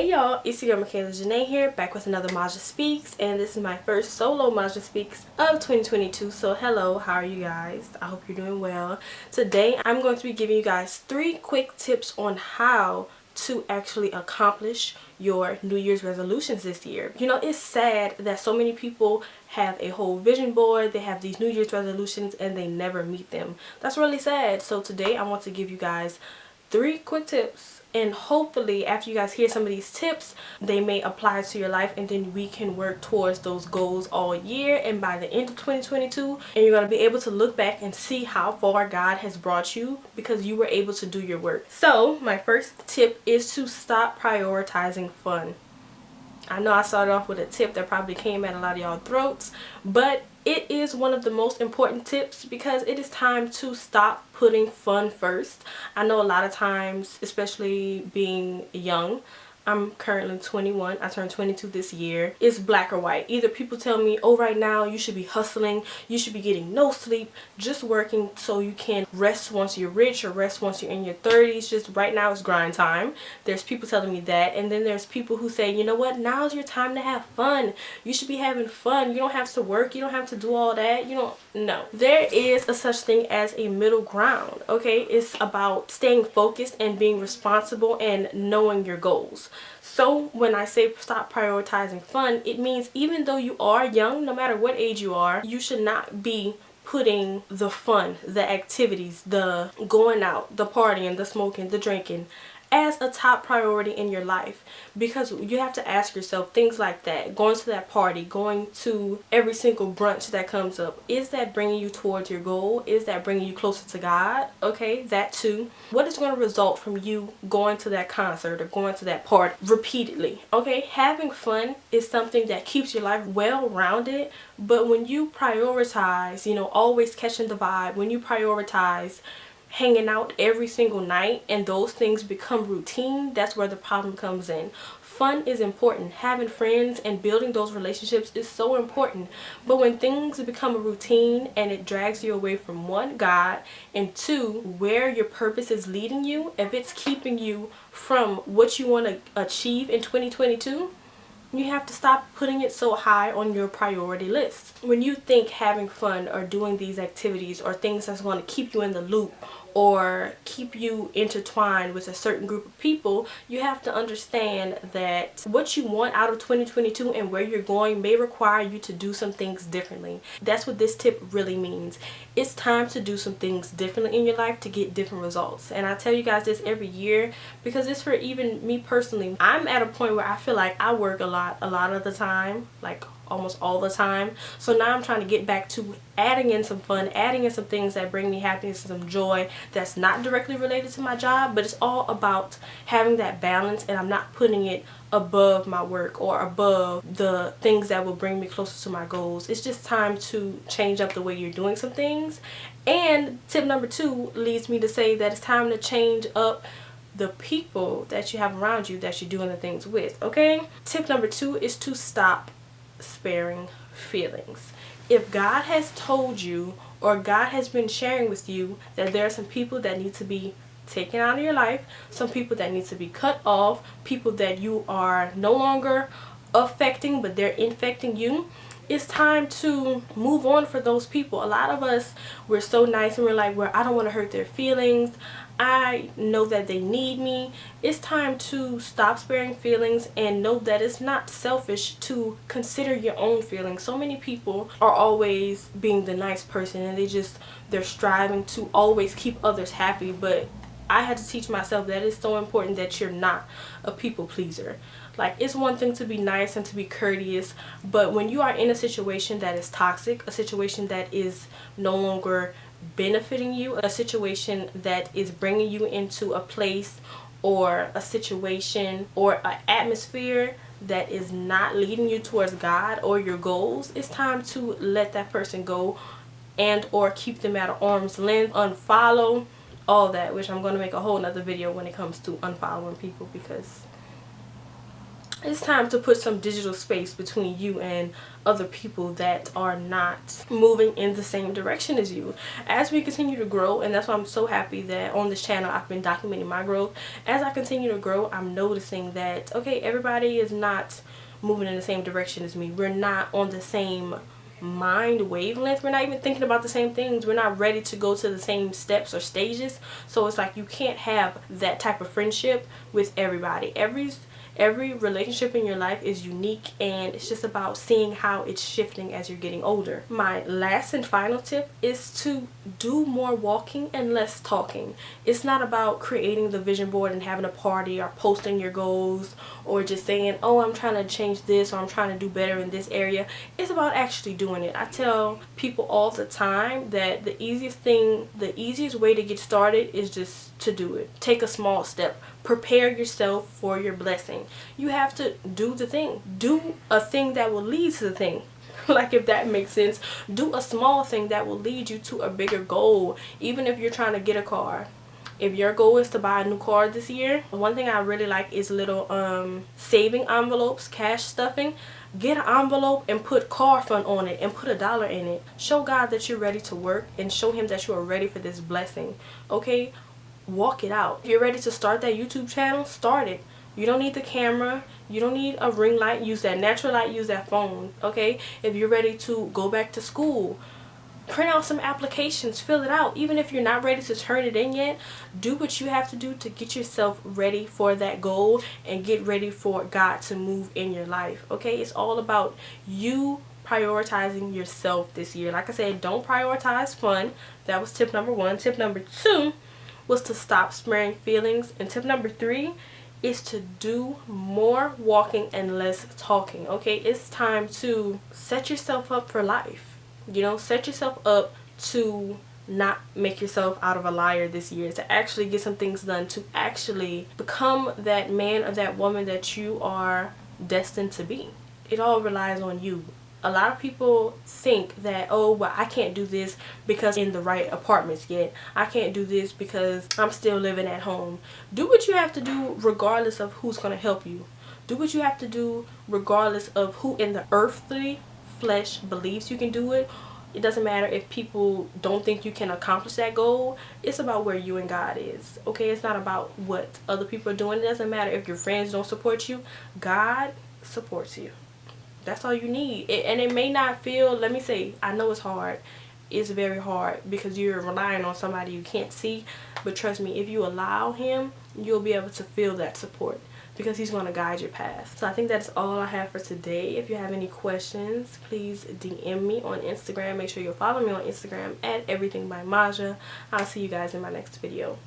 Hey y'all, it's your girl Michaela Janae here, back with another Maja Speaks, and this is my first solo Maja Speaks of 2022. So hello, how are you guys? I hope you're doing well. Today I'm going to be giving you guys 3 quick tips on how to actually accomplish your New Year's resolutions this year. You know, it's sad that so many people have a whole vision board, they have these New Year's resolutions, and they never meet them. That's really sad. So today I want to give you guys 3 quick tips, and hopefully after you guys hear some of these tips, they may apply to your life, and then we can work towards those goals all year, and by the end of 2022, and you're going to be able to look back and see how far God has brought you because you were able to do your work. So my first tip is to stop prioritizing fun. I know I started off with a tip that probably came at a lot of y'all throats, but it is one of the most important tips because it is time to stop putting fun first. I know a lot of times, especially being young, I'm currently 21. I turned 22 this year. It's black or white. Either people tell me, oh, right now you should be hustling, you should be getting no sleep, just working so you can rest once you're rich or rest once you're in your 30s. Just right now it's grind time. There's people telling me that. And then there's people who say, you know what, now's your time to have fun. You should be having fun. You don't have to work. You don't have to do all that. You don't. No. There is a such thing as a middle ground. Okay, it's about staying focused and being responsible and knowing your goals. So when I say stop prioritizing fun, it means even though you are young, no matter what age you are, you should not be putting the fun, the activities, the going out, the partying, the smoking, the drinking as a top priority in your life, because you have to ask yourself things like that. Going to that party, going to every single brunch that comes up, is that bringing you towards your goal? Is that bringing you closer to God? Okay, that too. What is going to result from you going to that concert or going to that party repeatedly? Okay, having fun is something that keeps your life well rounded, but when you prioritize, you know, always catching the vibe, when you prioritize hanging out every single night and those things become routine, that's where the problem comes in. Fun is important. Having friends and building those relationships is so important. But when things become a routine and it drags you away from one, God, and two, where your purpose is leading you, if it's keeping you from what you want to achieve in 2022, you have to stop putting it so high on your priority list. When you think having fun or doing these activities or things that's going to keep you in the loop or keep you intertwined with a certain group of people, you have to understand that what you want out of 2022 and where you're going may require you to do some things differently. That's what this tip really means. It's time to do some things differently in your life to get different results. And I tell you guys this every year because it's for even me personally. I'm at a point where I feel like I work a lot of the time, like almost all the time. So now I'm trying to get back to adding in some fun, adding in some things that bring me happiness and some joy that's not directly related to my job, but it's all about having that balance, and I'm not putting it above my work or above the things that will bring me closer to my goals. It's just time to change up the way you're doing some things. And tip number 2 leads me to say that it's time to change up the people that you have around you that you're doing the things with. Okay, tip number 2 is to stop sparing feelings. If God has told you or God has been sharing with you that there are some people that need to be taken out of your life, some people that need to be cut off, people that you are no longer affecting but they're infecting you, it's time to move on for those people. A lot of us, we're so nice and we're like, well, I don't want to hurt their feelings. I know that they need me. It's time to stop sparing feelings and know that it's not selfish to consider your own feelings. So many people are always being the nice person and they're striving to always keep others happy, but I had to teach myself that it's so important that you're not a people pleaser. Like, it's one thing to be nice and to be courteous, but when you are in a situation that is toxic, a situation that is no longer benefiting you, a situation that is bringing you into a place or a situation or an atmosphere that is not leading you towards God or your goals, it's time to let that person go and or keep them at arm's length, unfollow, all that, which I'm going to make a whole nother video when it comes to unfollowing people, because it's time to put some digital space between you and other people that are not moving in the same direction as you. As we continue to grow, and that's why I'm so happy that on this channel I've been documenting my growth. As I continue to grow, I'm noticing that, okay, everybody is not moving in the same direction as me. We're not on the same mind wavelength. We're not even thinking about the same things. We're not ready to go to the same steps or stages. So it's like you can't have that type of friendship with everybody. Every relationship in your life is unique, and it's just about seeing how it's shifting as you're getting older. My last and final tip is to do more walking and less talking. It's not about creating the vision board and having a party or posting your goals or just saying, oh, I'm trying to change this or I'm trying to do better in this area. It's about actually doing it. I tell people all the time that the easiest way to get started is just to do it. Take a small step. Prepare yourself for your blessing. You have to do the thing. Do a thing that will lead to the thing. Like, if that makes sense. Do a small thing that will lead you to a bigger goal. Even if you're trying to get a car. If your goal is to buy a new car this year, one thing I really like is little saving envelopes, cash stuffing. Get an envelope and put car fund on it and put $1 in it. Show God that you're ready to work and show him that you are ready for this blessing. Okay? Walk it out. If you're ready to start that YouTube channel, start it. You don't need the camera. You don't need a ring light. Use that natural light. Use that phone. Okay? If you're ready to go back to school, print out some applications. Fill it out. Even if you're not ready to turn it in yet, do what you have to do to get yourself ready for that goal and get ready for God to move in your life. Okay? It's all about you prioritizing yourself this year. Like I said, don't prioritize fun. That was tip number 1. Tip number 2 was to stop sparing feelings, and tip number 3 is to do more walking and less talking. Okay, it's time to set yourself up for life. You know, set yourself up to not make yourself out of a liar this year, to actually get some things done, to actually become that man or that woman that you are destined to be. It all relies on you. A lot of people think that, oh, well, I can't do this because I'm in the right apartments yet. I can't do this because I'm still living at home. Do what you have to do regardless of who's going to help you. Do what you have to do regardless of who in the earthly flesh believes you can do it. It doesn't matter if people don't think you can accomplish that goal. It's about where you and God is. Okay, it's not about what other people are doing. It doesn't matter if your friends don't support you. God supports you. That's all you need. And it may not feel, let me say, I know it's hard. It's very hard because you're relying on somebody you can't see. But trust me, if you allow him, you'll be able to feel that support because he's going to guide your path. So I think that's all I have for today. If you have any questions, please DM me on Instagram. Make sure you'll follow me on Instagram at everythingbymaja. I'll see you guys in my next video.